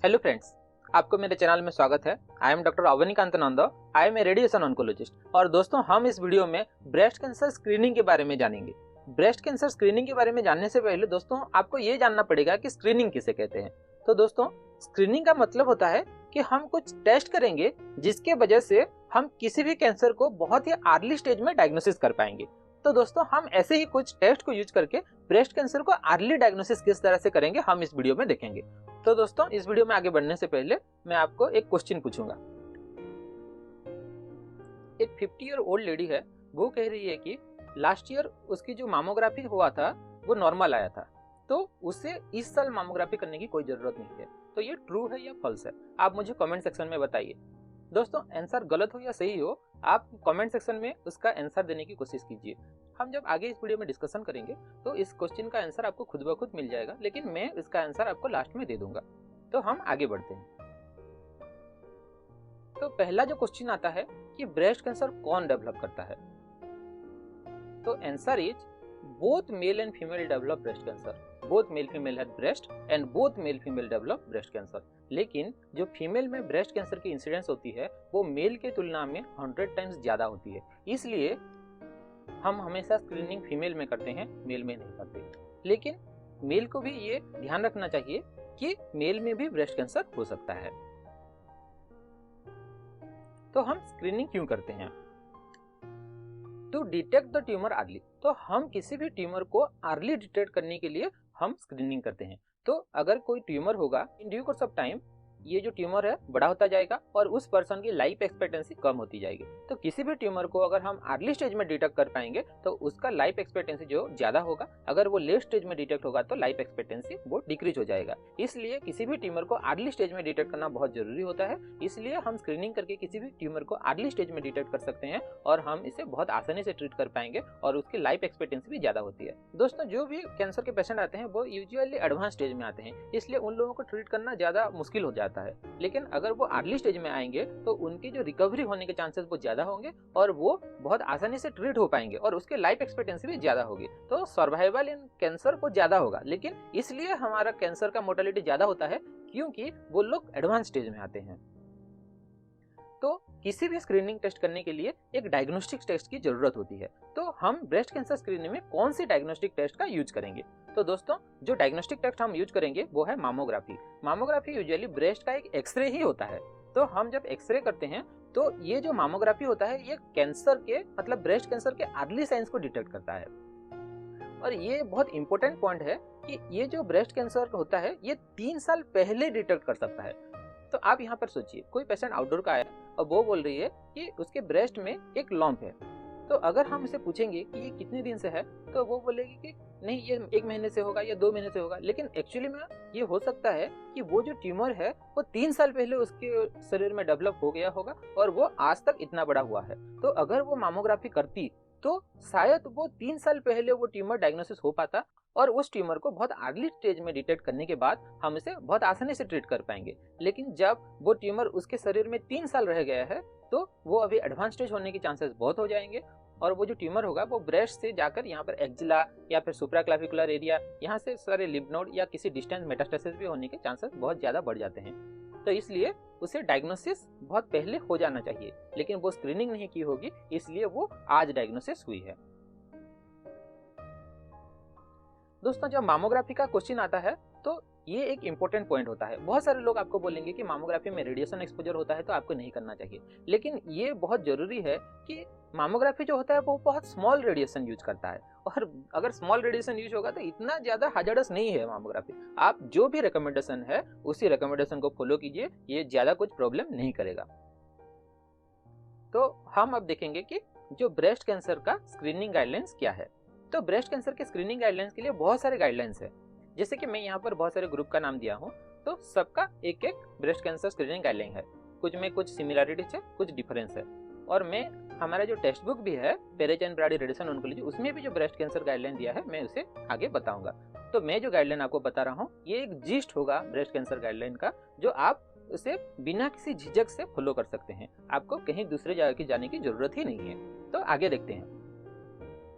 Hello friends, आपको मेरे channel में स्वागत है। I am doctor Avanikant Nand. I am a radiation oncologist. और दोस्तों, हम इस वीडियो में ब्रेस्ट कैंसर स्क्रीनिंग के बारे में जानेंगे। ब्रेस्ट कैंसर स्क्रीनिंग के बारे में जानने से पहले दोस्तों आपको ये जानना पड़ेगा कि स्क्रीनिंग किसे कहते हैं। तो दोस्तों, स्क्रीनिंग का मतलब होता है कि हम कुछ टेस्ट करेंगे जिसके वजह से हम किसी भी कैंसर को बहुत ही अर्ली स्टेज में डायग्नोसिस कर पाएंगे। तो दोस्तों, हम ऐसे ही कुछ टेस्ट को यूज करके ब्रेस्ट कैंसर को अर्ली डायग्नोसिस किस तरह से करेंगे हम इस वीडियो में देखेंगे। तो दोस्तों, इस वीडियो में आगे बढ़ने से पहले मैं आपको एक क्वेश्चन पूछूंगा। एक 50 ईयर ओल्ड लेडी है, वो कह रही है कि लास्ट ईयर उसकी जो मामोग्राफी हुआ था वो नॉर्मल आया था, तो उसे इस साल मामोग्राफी करने की कोई जरूरत नहीं है। तो ये ट्रू है या फॉल्स है, आप मुझे कमेंट सेक्शन में बताइए। दोस्तों, आंसर गलत हो या सही हो, आप कमेंट सेक्शन में उसका आंसर देने की कोशिश कीजिए। हम जब आगे इस वीडियो में डिस्कशन करेंगे तो इस क्वेश्चन का आंसर आपको खुद ब खुद मिल जाएगा, लेकिन मैं इसका आंसर आपको लास्ट में दे दूंगा। तो हम आगे बढ़ते हैं। तो पहला जो क्वेश्चन आता है कि ब्रेस्ट कैंसर कौन डेवलप करता है, तो answer is both male and female develop breast cancer. Both male female have breast and both male female develop breast cancer. लेकिन जो फीमेल में ब्रेस्ट कैंसर की इंसिडेंस होती है वो मेल के तुलना में 100 टाइम्स ज्यादा होती है। इसलिए हम हमेशा स्क्रीनिंग फीमेल में करते हैं, मेल में नहीं करते। लेकिन मेल को भी ये ध्यान रखना चाहिए कि मेल में भी ब्रेस्ट कैंसर हो सकता है। तो हम स्क्रीनिंग क्यों करते हैं? To detect the tumour early. तो हम किसी भी ट्यूमर को अर्ली डिटेक्ट करने के लिए हम स्क्रीनिंग करते हैं। तो अगर कोई ट्यूमर होगा, in due course of time ये जो ट्यूमर है बड़ा होता जाएगा और उस पर्सन की लाइफ एक्सपेक्टेंसी कम होती जाएगी। तो किसी भी ट्यूमर को अगर हम अर्ली स्टेज में डिटेक्ट कर पाएंगे तो उसका लाइफ एक्सपेक्टेंसी जो ज्यादा होगा, अगर वो लेट स्टेज में डिटेक्ट होगा तो लाइफ एक्सपेक्टेंसी वो डिक्रीज हो जाएगा। इसलिए किसी भी ट्यूमर को अर्ली स्टेज में डिटेक्ट करना बहुत जरूरी होता है। इसलिए हम स्क्रीनिंग करके किसी भी ट्यूमर को अर्ली स्टेज में डिटेक्ट कर सकते हैं और हम इसे बहुत आसानी से ट्रीट कर पाएंगे और उसकी लाइफ एक्सपेक्टेंसी भी ज्यादा होती है। दोस्तों, जो भी कैंसर के पेशेंट आते हैं वो यूजुअली एडवांस स्टेज में आते हैं, इसलिए उन लोगों को ट्रीट करना ज्यादा मुश्किल हो जाता है। लेकिन अगर वो अर्ली स्टेज में आएंगे तो उनकी जो रिकवरी होने के चांसेस वो ज्यादा होंगे और वो बहुत आसानी से ट्रीट हो पाएंगे और उसके लाइफ एक्सपेक्टेंसी भी ज्यादा होगी। तो सर्वाइवल इन कैंसर को ज्यादा होगा। लेकिन इसलिए हमारा कैंसर का मोर्टेलिटी ज्यादा होता है क्योंकि वो लोग एडवांस स्टेज में आते हैं। तो किसी भी स्क्रीनिंग टेस्ट करने के लिए एक डायग्नोस्टिक टेस्ट की जरूरत होती है। तो हम ब्रेस्ट कैंसर स्क्रीनिंग में कौन सी डायग्नोस्टिक टेस्ट का यूज करेंगे? तो दोस्तों, जो डायग्नोस्टिक टेस्ट हम यूज करेंगे वो है मामोग्राफी। मामोग्राफी यूजुअली ब्रेस्ट का एक एक्सरे ही होता है। तो हम जब एक्सरे करते हैं तो ये जो मामोग्राफी होता है ये कैंसर के मतलब ब्रेस्ट कैंसर के अर्ली साइंस को डिटेक्ट करता है। और ये बहुत इंपॉर्टेंट पॉइंट है कि ये जो ब्रेस्ट कैंसर होता है ये 3 साल पहले डिटेक्ट कर सकता है। तो आप यहाँ पर सोचिए, कोई पेशेंट आउटडोर का आया और वो बोल रही है कि उसके ब्रेस्ट में एक लॉम्प है। तो अगर हम इसे पूछेंगे कि ये कितने दिन से है तो वो बोलेगी कि नहीं, ये 1 महीने से होगा या 2 महीने से होगा। लेकिन एक्चुअली में ये हो सकता है कि वो जो ट्यूमर है वो 3 साल पहले उसके शरीर में डेवलप हो गया होगा और वो आज तक इतना बड़ा हुआ है। तो अगर वो मामोग्राफी करती तो शायद वो 3 साल पहले वो ट्यूमर डायग्नोसिस हो पाता और उस ट्यूमर को बहुत अर्ली स्टेज में डिटेक्ट करने के बाद हम इसे बहुत आसानी से ट्रीट कर पाएंगे। लेकिन जब वो ट्यूमर उसके शरीर में 3 साल रह गया है तो वो अभी एडवांस स्टेज होने के चांसेस बहुत हो जाएंगे और वो जो ट्यूमर होगा वो ब्रेस्ट से जाकर यहाँ पर एक्जिला या फिर सुप्राक्लाविकुलर एरिया, यहाँ से सारे लिम्फ नोड या किसी डिस्टेंस मेटास्टेसिस भी होने के चांसेस बहुत ज्यादा बढ़ जाते हैं। तो इसलिए उसे डायग्नोसिस बहुत पहले हो जाना चाहिए, लेकिन वो स्क्रीनिंग नहीं की होगी इसलिए वो आज डायग्नोसिस हुई है। दोस्तों, जब मामोग्राफी का क्वेश्चन आता है तो ये एक इंपॉर्टेंट पॉइंट होता है। बहुत सारे लोग आपको बोलेंगे कि मामोग्राफी में रेडिएशन एक्सपोजर होता है तो आपको नहीं करना चाहिए। लेकिन ये बहुत जरूरी है कि मामोग्राफी जो होता है वो बहुत स्मॉल रेडिएशन यूज करता है और अगर स्मॉल रेडिएशन यूज होगा तो इतना ज्यादा हाजर्डस नहीं है मामोग्राफी। आप जो भी रिकमेंडेशन है उसी रिकमेंडेशन को फॉलो कीजिए, ये ज्यादा कुछ प्रॉब्लम नहीं करेगा। तो हम अब देखेंगे कि जो ब्रेस्ट कैंसर का स्क्रीनिंग गाइडलाइंस क्या है। तो ब्रेस्ट कैंसर के स्क्रीनिंग गाइडलाइंस के लिए बहुत सारे गाइडलाइंस है। जैसे कि मैं यहाँ पर बहुत सारे ग्रुप का नाम दिया हूँ, तो सबका एक एक ब्रेस्ट कैंसर स्क्रीनिंग गाइडलाइन है। कुछ में कुछ सिमिलरिटीज है, कुछ डिफरेंस है। और मैं हमारा जो टेक्स्ट बुक भी है Perez and Brady radiation oncology, उसमें भी जो ब्रेस्ट कैंसर गाइडलाइन दिया है मैं उसे आगे बताऊंगा। तो मैं जो गाइडलाइन आपको बता रहा हूँ ये एक जिस्ट होगा ब्रेस्ट कैंसर गाइडलाइन का, जो आप उसे बिना किसी झिझक से फॉलो कर सकते हैं। आपको कहीं दूसरे जगह की जाने की जरूरत ही नहीं है। तो आगे देखते हैं।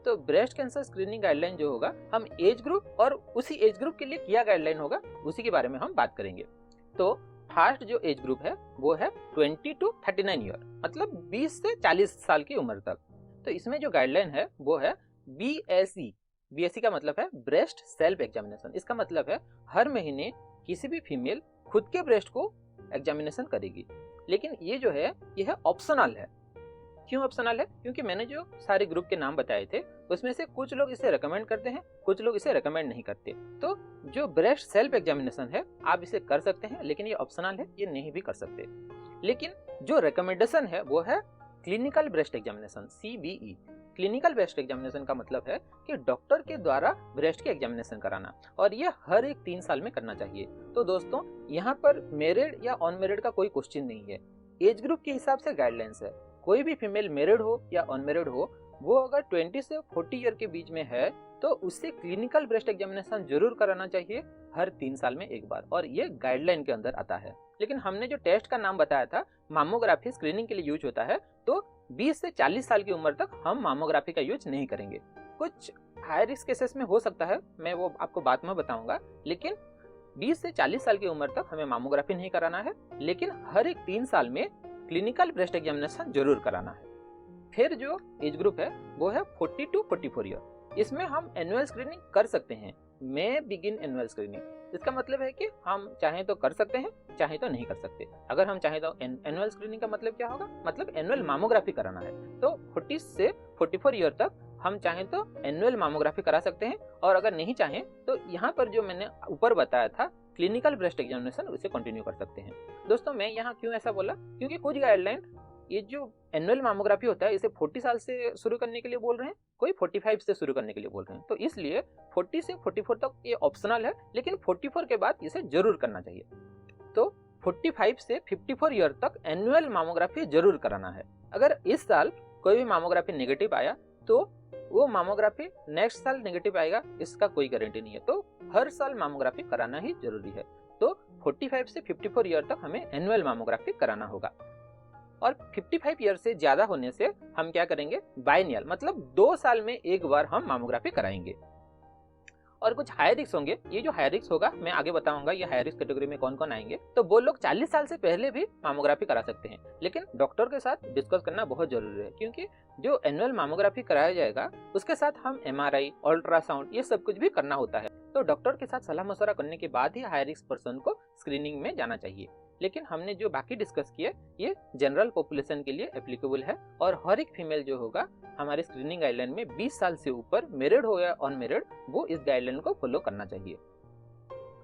तो ब्रेस्ट कैंसर स्क्रीनिंग गाइडलाइन जो होगा हम एज ग्रुप और उसी एज ग्रुप के लिए क्या गाइडलाइन होगा उसी के बारे में हम बात करेंगे। तो फर्स्ट जो एज ग्रुप है वो है 20 to 39 ईयर, मतलब 20 से 40 साल की उम्र तक। तो इसमें जो गाइडलाइन है वो है BSE। BSE का मतलब है ब्रेस्ट सेल्फ एग्जामिनेशन। इसका मतलब है हर महीने किसी भी फीमेल खुद के ब्रेस्ट को एग्जामिनेशन करेगी। लेकिन ये जो है ये है ऑप्शनल है। क्यों ऑप्शनल है? क्योंकि मैंने जो सारे ग्रुप के नाम बताए थे उसमें से कुछ लोग इसे रेकमेंड करते हैं, कुछ लोग इसे रेकमेंड नहीं करते। तो जो ब्रेस्ट सेल्फ एग्जामिनेशन है आप इसे कर सकते हैं, लेकिन ये ऑप्शनल है, ये नहीं भी कर सकते। लेकिन जो रिकमेंडेशन है वो है clinical breast examination, CBE। Clinical breast examination का मतलब है कि डॉक्टर के द्वारा ब्रेस्ट की एग्जामिनेशन कराना, और ये हर एक 3 साल में करना चाहिए। तो दोस्तों यहाँ पर मैरिड या अनमैरिड का कोई क्वेश्चन नहीं है, एज ग्रुप के हिसाब से गाइडलाइंस है। कोई भी फीमेल मैरिड हो या अनमैरिड हो, वो अगर 20 से 40 ईयर के बीच में है तो उससे क्लिनिकल ब्रेस्ट एग्जामिनेशन जरूर कराना चाहिए हर 3 साल में एक बार, और ये गाइडलाइन के अंदर आता है। लेकिन हमने जो टेस्ट का नाम बताया था मामोग्राफी स्क्रीनिंग के लिए यूज होता है, तो 20 से 40 साल की उम्र तक हम मामोग्राफी का यूज नहीं करेंगे। कुछ हाई रिस्क केसेस में हो सकता है, मैं वो आपको बाद में बताऊंगा, लेकिन 20 से 40 साल की उम्र तक हमें मामोग्राफी नहीं कराना है, लेकिन हर एक 3 साल में क्लिनिकल ब्रेस्ट एग्जामिनेशन जरूर कराना है। फिर जो एज ग्रुप है वो है 40 to 44 ईयर। इसमें हम एनुअल स्क्रीनिंग कर सकते हैं, मे बिगिन एनुअल स्क्रीनिंग। इसका मतलब है कि हम चाहें तो कर सकते हैं, चाहें तो नहीं कर सकते। अगर हम चाहें तो एनुअल स्क्रीनिंग का मतलब क्या होगा, मतलब एनुअल मामोग्राफी कराना है। तो 40 से 44 ईयर तक हम चाहें तो एनुअल मामोग्राफी करा सकते हैं, और अगर नहीं चाहें तो यहाँ पर जो मैंने ऊपर बताया था क्लिनिकल ब्रेस्ट एग्जामिनेशन उसे कंटिन्यू कर सकते हैं। दोस्तों मैं यहाँ क्यों ऐसा बोला, क्योंकि कुछ गाइडलाइन ये जो एनुअल मामोग्राफी होता है इसे 40 साल से शुरू करने के लिए बोल रहे हैं, कोई 45 से शुरू करने के लिए बोल रहे हैं। तो इसलिए 40 से 44 तक ये ऑप्शनल है, लेकिन 44 के बाद इसे जरूर करना चाहिए। तो 45 से 54 ईयर तक एनुअल मामोग्राफी जरूर कराना है। अगर इस साल कोई भी मामोग्राफी नेगेटिव आया तो वो मामोग्राफी नेक्स्ट साल नेगेटिव आएगा, इसका कोई गारंटी नहीं है। तो हर साल मामोग्राफी कराना ही जरूरी है। तो 45 से 54 ईयर तक हमें एनुअल मामोग्राफी कराना होगा, और 55 ईयर से ज्यादा होने से हम क्या करेंगे, बाइनियल, मतलब 2 साल में एक बार हम मामोग्राफी कराएंगे। और कुछ हाई रिस्क होंगे, ये जो हाई रिस्क होगा मैं आगे बताऊंगा ये हाई रिस्क कैटेगरी में कौन कौन आएंगे। तो वो लोग 40 साल से पहले भी मामोग्राफी करा सकते हैं, लेकिन डॉक्टर के साथ डिस्कस करना बहुत जरूरी है, क्योंकि जो एनुअल मामोग्राफी कराया जाएगा उसके साथ हम MRI, अल्ट्रासाउंड ये सब कुछ भी करना होता है। तो डॉक्टर के साथ सलाह मशवरा करने के बाद ही हाई रिस्क पर्सन को स्क्रीनिंग में जाना चाहिए। लेकिन हमने जो बाकी डिस्कस किए ये जनरल पॉपुलेशन के लिए एप्लीकेबल है, और हर एक फीमेल जो होगा हमारे स्क्रीनिंग गाइडलाइन में 20 साल से ऊपर, मैरिड हो या अनमैरिड, वो इस गाइडलाइन को फॉलो करना चाहिए।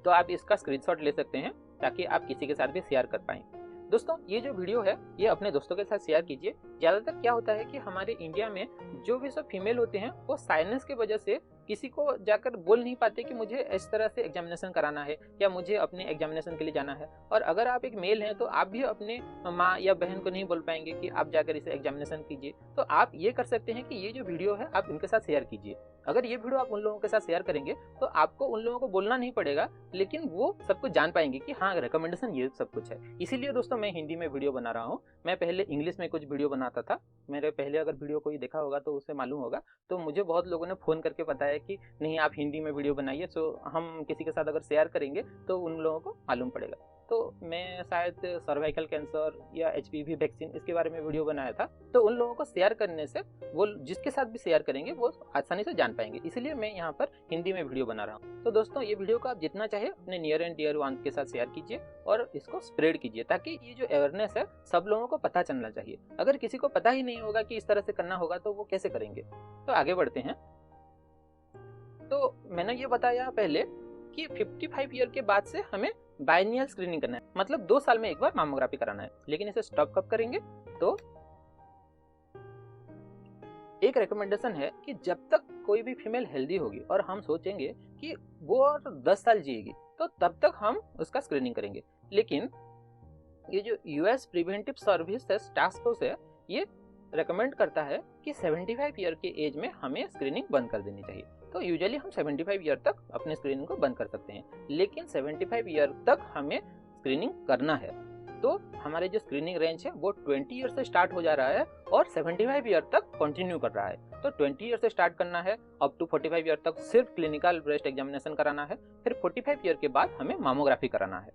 तो आप इसका स्क्रीनशॉट ले सकते हैं ताकि आप किसी के साथ भी शेयर कर पाएं। दोस्तों ये जो वीडियो है ये अपने दोस्तों के साथ शेयर कीजिए। ज़्यादातर क्या होता है कि हमारे इंडिया में जो भी सब फीमेल होते हैं वो साइनेस की वजह से किसी को जाकर बोल नहीं पाते कि मुझे इस तरह से एग्जामिनेशन कराना है या मुझे अपने एग्जामिनेशन के लिए जाना है। और अगर आप एक मेल हैं तो आप भी अपने माँ या बहन को नहीं बोल पाएंगे कि आप जाकर इसे एग्जामिनेशन कीजिए। तो आप ये कर सकते हैं कि ये जो वीडियो है आप उनके साथ शेयर कीजिए। अगर ये वीडियो आप उन लोगों के साथ शेयर करेंगे तो आपको उन लोगों को बोलना नहीं पड़ेगा, लेकिन वो सब कुछ जान पाएंगे कि हाँ रिकमेंडेशन ये सब कुछ है। इसीलिए दोस्तों मैं हिंदी में वीडियो बना रहा हूँ। मैं पहले इंग्लिश में कुछ वीडियो बनाता था, मेरे पहले अगर वीडियो कोई देखा होगा तो उसे मालूम होगा। तो मुझे बहुत लोगों ने फ़ोन करके बताया कि नहीं आप हिंदी में वीडियो बनाइए, सो हम किसी के साथ अगर शेयर करेंगे तो उन लोगों को मालूम पड़ेगा। तो मैं शायद सर्वाइकल कैंसर या HPV वैक्सीन इसके बारे में वीडियो बनाया था। तो उन लोगों को शेयर करने से वो जिसके साथ भी शेयर करेंगे वो आसानी से जान पाएंगे, इसलिए मैं यहाँ पर हिंदी में वीडियो बना रहा हूँ। तो दोस्तों ये वीडियो को आप जितना चाहे अपने नियर एंड डियर वन के साथ शेयर कीजिए और इसको स्प्रेड कीजिए, ताकि ये जो अवेयरनेस है सब लोगों को पता चलना चाहिए। अगर किसी को पता ही नहीं होगा कि इस तरह से करना होगा तो वो कैसे करेंगे। तो आगे बढ़ते हैं। तो मैंने ये बताया पहले कि 55 ईयर के बाद से हमें बाइनियल स्क्रीनिंग करना है, मतलब 2 साल में एक बार मामोग्राफी कराना है। लेकिन इसे स्टॉप कब करेंगे, तो एक रिकमेंडेशन है कि जब तक कोई भी फीमेल हेल्दी होगी और हम सोचेंगे कि वो और 10 साल जिएगी तो तब तक हम उसका स्क्रीनिंग करेंगे। लेकिन ये जो US preventive services task force है ये रेकमेंड करता है कि 75 ईयर के एज में हमें स्क्रीनिंग बंद कर देनी चाहिए। तो यूजुअली हम 75 ईयर तक अपने स्क्रीनिंग को बंद कर सकते हैं, लेकिन 75 ईयर तक हमें स्क्रीनिंग करना है। तो हमारे जो स्क्रीनिंग रेंज है वो 20 ईयर से स्टार्ट हो जा रहा है और 75 ईयर तक कंटिन्यू कर रहा है। तो 20 ईयर से स्टार्ट करना है, अप टू 45 ईयर तक सिर्फ क्लिनिकल ब्रेस्ट एग्जामिनेशन कराना है, फिर 45 ईयर के बाद हमें मामोग्राफी कराना है।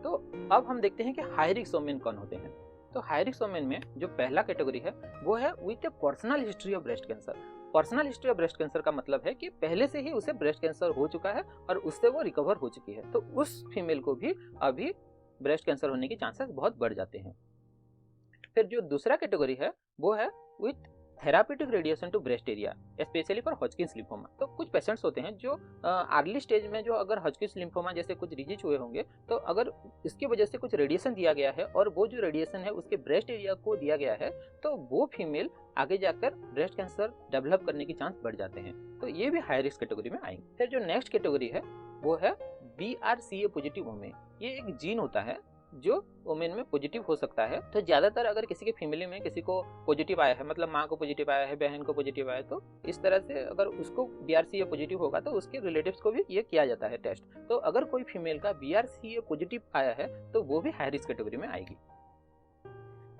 तो अब हम देखते हैं कि हाई रिस्क वोमेन कौन होते हैं। तो हाई रिस्क वोमेन में जो पहला कैटेगरी है वो है with A personal history of breast cancer. Personal history of breast cancer का मतलब है कि पहले से ही उसे ब्रेस्ट कैंसर हो चुका है और उससे वो रिकवर हो चुकी है, तो उस फीमेल को भी अभी ब्रेस्ट कैंसर होने की चांसेस बहुत बढ़ जाते हैं। फिर जो दूसरा कैटेगरी है वो है with therapeutic radiation to breast area specially for Hodgkin's lymphoma. तो कुछ पेशेंट्स होते हैं जो अर्ली स्टेज में जो अगर हॉजकिंस लिम्फोमा जैसे कुछ डिजीज हुए होंगे, तो अगर इसकी वजह से कुछ रेडिएशन दिया गया है और वो जो रेडिएशन है उसके ब्रेस्ट एरिया को दिया गया है, तो वो फीमेल आगे जाकर ब्रेस्ट कैंसर डेवलप करने की चांस बढ़ जाते हैं। तो ये भी हाई रिस्क कैटेगरी में आएंगे। फिर जो नेक्स्ट कैटेगरी है वो है BRCA पॉजिटिव वोमेन। ये एक जीन होता है जो वोमेन में पॉजिटिव हो सकता है। तो ज्यादातर अगर किसी के फैमिली में किसी को पॉजिटिव आया है, मतलब माँ को पॉजिटिव आया है, बहन को पॉजिटिव आया है, तो इस तरह से अगर उसको BRCA पॉजिटिव होगा तो उसके रिलेटिव्स को भी ये किया जाता है टेस्ट। तो अगर कोई फीमेल का BRCA पॉजिटिव आया है तो वो भी हाई रिस्क कैटेगरी में आएगी।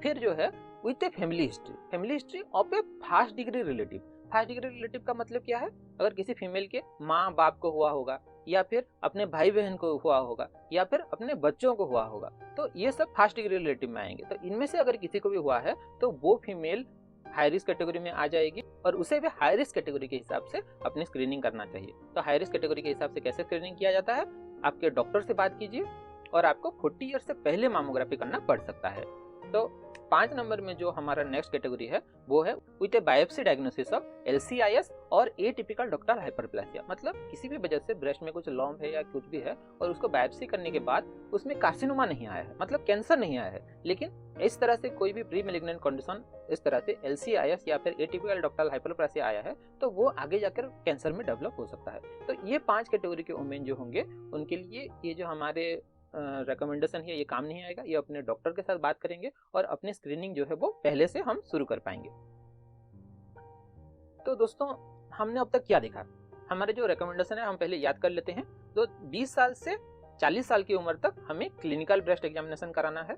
फिर जो है with a family history of A first degree relative. First degree relative का मतलब क्या है? अगर किसी फीमेल के माँ बाप को हुआ होगा, या फिर अपने भाई बहन को हुआ होगा, या फिर अपने बच्चों को हुआ होगा, तो ये सब फर्स्ट डिग्री रिलेटिव में आएंगे। तो इनमें से अगर किसी को भी हुआ है तो वो फीमेल हाई रिस्क कैटेगरी में आ जाएगी और उसे भी हाई रिस्क कैटेगरी के हिसाब से अपनी स्क्रीनिंग करना चाहिए। तो हाई रिस्क कैटेगरी के हिसाब से कैसे स्क्रीनिंग किया जाता है? आपके डॉक्टर से बात कीजिए और आपको 40 ईयर से पहले मामोग्राफी करना पड़ सकता है। तो 5 नंबर में जो हमारा नेक्स्ट कैटेगरी है वो है with A biopsy diagnosis of LCIS और एटिपिकल डक्टल हाइपरप्लेसिया। मतलब किसी भी वजह से ब्रेस्ट में कुछ लॉम्ब है या कुछ भी है और उसको बायोप्सी करने के बाद उसमें कार्सिनोमा नहीं आया है, मतलब कैंसर नहीं आया है, लेकिन इस तरह से कोई भी प्री मैलिग्नेंट कंडीशन इस तरह से LCIS या फिर एटिपिकल डक्टल हाइपरप्लेसिया आया है, तो वो आगे जाकर कैंसर में डेवलप हो सकता है। तो ये 5 कैटेगरी के वुमेन जो होंगे उनके लिए ये जो हमारे रिकमेंडेशन है ये काम नहीं आएगा। ये अपने डॉक्टर के साथ बात करेंगे और अपनी स्क्रीनिंग जो है वो पहले से हम शुरू कर पाएंगे। तो दोस्तों हमने अब तक क्या देखा? हमारे जो रिकमेंडेशन है हम पहले याद कर लेते हैं। तो 20 साल से 40 साल की उम्र तक हमें क्लिनिकल ब्रेस्ट एग्जामिनेशन कराना है।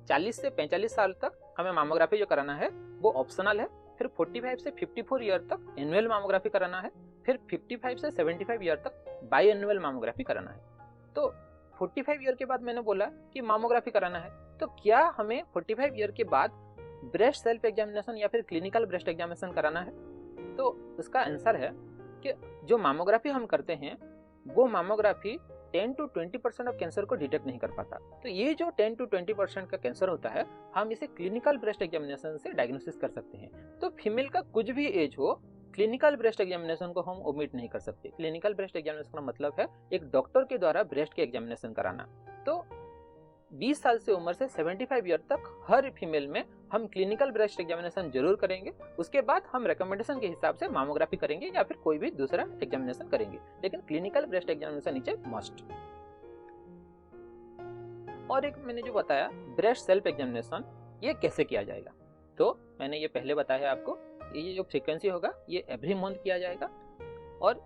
40 से 45 साल तक हमें मामोग्राफी जो कराना है वो ऑप्शनल है। फिर 45 से 54 ईयर तक एनुअल मामोग्राफी कराना है। फिर 55 से 75 ईयर तक बाई एनुअल मामोग्राफी कराना है। तो 45 ईयर के बाद मैंने बोला कि मामोग्राफी कराना है, तो क्या हमें 45 ईयर के बाद ब्रेस्ट सेल्फ एग्जामिनेशन या फिर क्लिनिकल ब्रेस्ट एग्जामिनेशन कराना है? तो इसका आंसर है कि जो मामोग्राफी हम करते हैं वो मामोग्राफी 10 to 20% ऑफ कैंसर को डिटेक्ट नहीं कर पाता। तो ये जो 10 to 20% का कैंसर होता है हम इसे क्लिनिकल ब्रेस्ट एग्जामिनेशन से डायग्नोसिस कर सकते हैं। तो फीमेल का कुछ भी एज हो, क्लिनिकल ब्रेस्ट एग्जामिनेशन को हम ओमिट नहीं कर सकते। क्लिनिकल ब्रेस्ट एग्जामिनेशन का मतलब है एक डॉक्टर के द्वारा ब्रेस्ट के एग्जामिनेशन कराना। तो 20 साल से उम्र से 75 ईयर तक हर फीमेल में हम क्लिनिकल ब्रेस्ट एग्जामिनेशन जरूर करेंगे। उसके बाद हम रिकमेंडेशन के हिसाब से मामोग्राफी करेंगे या फिर कोई भी दूसरा एग्जामिनेशन करेंगे, लेकिन clinical breast examination is a must. और एक मैंने जो बताया ब्रेस्ट सेल्फ एग्जामिनेशन ये कैसे किया जाएगा, तो मैंने ये पहले बताया आपको। ये जो फ्रीक्वेंसी होगा ये एवरी मंथ किया जाएगा। और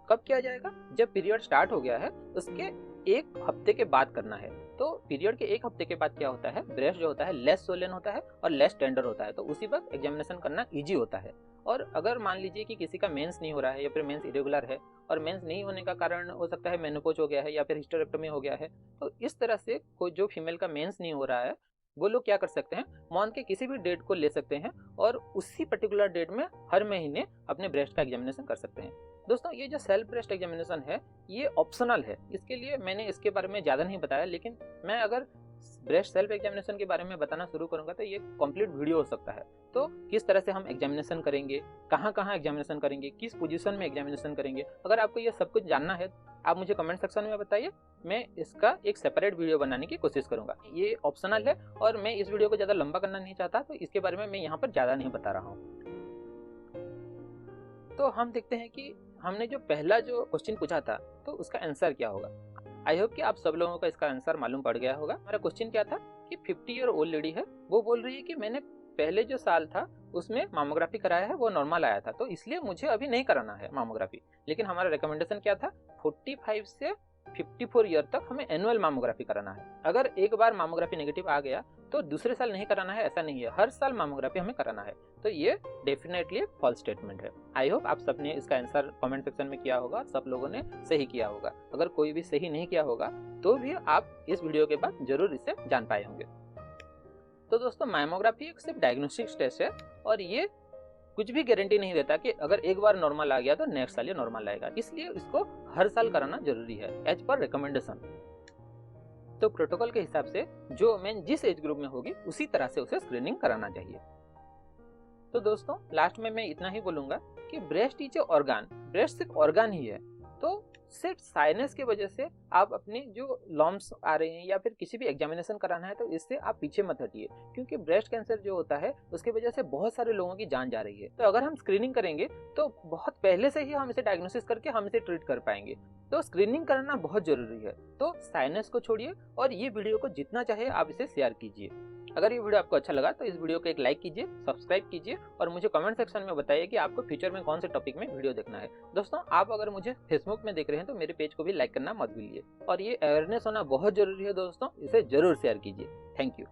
कब किया जाएगा? जब पीरियड स्टार्ट हो गया है उसके 1 हफ्ते के बाद करना है। तो पीरियड के 1 हफ्ते के बाद क्या होता है, ब्रेस्ट जो होता है लेस सोलन होता है और लेस टेंडर होता है, तो उसी वक्त एग्जामिनेशन करना इजी होता है। और अगर मान लीजिए कि किसी का मेंस नहीं हो रहा है या फिर मेंस इरेगुलर है, और मेंस नहीं होने का कारण हो सकता है मेनोपॉज हो गया है या फिर हिस्टेरेक्टोमी हो गया है, तो इस तरह से कोई जो फीमेल का मेंस नहीं हो रहा है वो लोग क्या कर सकते हैं, मंथ के किसी भी डेट को ले सकते हैं और उसी पर्टिकुलर डेट में हर महीने अपने ब्रेस्ट का एग्जामिनेशन कर सकते हैं। दोस्तों ये जो सेल्फ ब्रेस्ट एग्जामिनेशन है ये ऑप्शनल है, इसके लिए मैंने इसके बारे में ज़्यादा नहीं बताया, लेकिन मैं अगर ब्रेस्ट सेल्फ एग्जामिनेशन के बारे में बताना शुरू करूंगा तो ये कंप्लीट वीडियो हो सकता है। तो किस तरह से हम एग्जामिनेशन करेंगे, कहाँ कहाँ एग्जामिनेशन करेंगे, किस पोजीशन में एग्जामिनेशन करेंगे, अगर आपको ये सब कुछ जानना है आप मुझे कमेंट सेक्शन में बताइए, मैं इसका एक सेपरेट वीडियो बनाने की कोशिश करूंगा। ये ऑप्शनल है और मैं इस वीडियो को ज़्यादा लंबा करना नहीं चाहता, तो इसके बारे में मैं यहाँ पर ज़्यादा नहीं बता रहा हूँ। तो हम देखते हैं कि हमने जो पहला जो क्वेश्चन पूछा था तो उसका आंसर क्या होगा। आई होप कि आप सब लोगों को इसका आंसर मालूम पड़ गया होगा। हमारा क्वेश्चन क्या था कि 50 ईयर ओल्ड लेडी है, वो बोल रही है कि मैंने पहले जो साल था उसमें मामोग्राफी कराया है वो नॉर्मल आया था, तो इसलिए मुझे अभी नहीं कराना है मामोग्राफी। लेकिन हमारा रिकमेंडेशन क्या था, 45 से 54 ईयर तक हमें एनुअल मामोग्राफी कराना है। अगर एक बार मामोग्राफी नेगेटिव आ गया तो दूसरे साल नहीं कराना है, ऐसा नहीं है, हर साल मामोग्राफी हमें कराना है। तो ये डेफिनेटली एक फॉल्स स्टेटमेंट है। आई होप आप सबने इसका आंसर कमेंट सेक्शन में किया होगा, सब लोगों ने सही किया होगा। अगर कोई भी सही नहीं किया होगा तो भी आप इस वीडियो के बाद जरूर इसे जान पाए होंगे। तो दोस्तों, मैमोग्राफी एक सिर्फ डायग्नोस्टिक टेस्ट है और ये कुछ भी गारंटी नहीं देता कि अगर एक बार नॉर्मल आ गया तो नेक्स्ट साल ये नॉर्मल आएगा, इसलिए इसको हर साल कराना जरूरी है एज पर रिकमेंडेशन। तो प्रोटोकॉल के हिसाब से जो मेन जिस एज ग्रुप में होगी उसी तरह से उसे स्क्रीनिंग कराना चाहिए। तो दोस्तों, लास्ट में मैं इतना ही बोलूंगा कि ब्रेस्ट इज ऑर्गन, ब्रेस्ट सिर्फ ऑर्गन ही है। तो सिर्फ साइनस की वजह से आप अपने जो लॉम्स आ रहे हैं या फिर किसी भी एग्जामिनेशन कराना है तो इससे आप पीछे मत हटिए, क्योंकि ब्रेस्ट कैंसर जो होता है उसके वजह से बहुत सारे लोगों की जान जा रही है। तो अगर हम स्क्रीनिंग करेंगे तो बहुत पहले से ही हम इसे डायग्नोसिस करके हम इसे ट्रीट कर पाएंगे। तो स्क्रीनिंग करना बहुत जरूरी है। तो साइनस को छोड़िए और ये वीडियो को जितना चाहे आप इसे शेयर कीजिए। अगर ये वीडियो आपको अच्छा लगा तो इस वीडियो को एक लाइक कीजिए, सब्सक्राइब कीजिए और मुझे कमेंट सेक्शन में बताइए कि आपको फ्यूचर में कौन से टॉपिक में वीडियो देखना है। दोस्तों, आप अगर मुझे फेसबुक में देख रहे हैं तो मेरे पेज को भी लाइक करना मत भूलिए। और ये अवेयरनेस होना बहुत जरूरी है दोस्तों, इसे जरूर शेयर कीजिए। Thank you.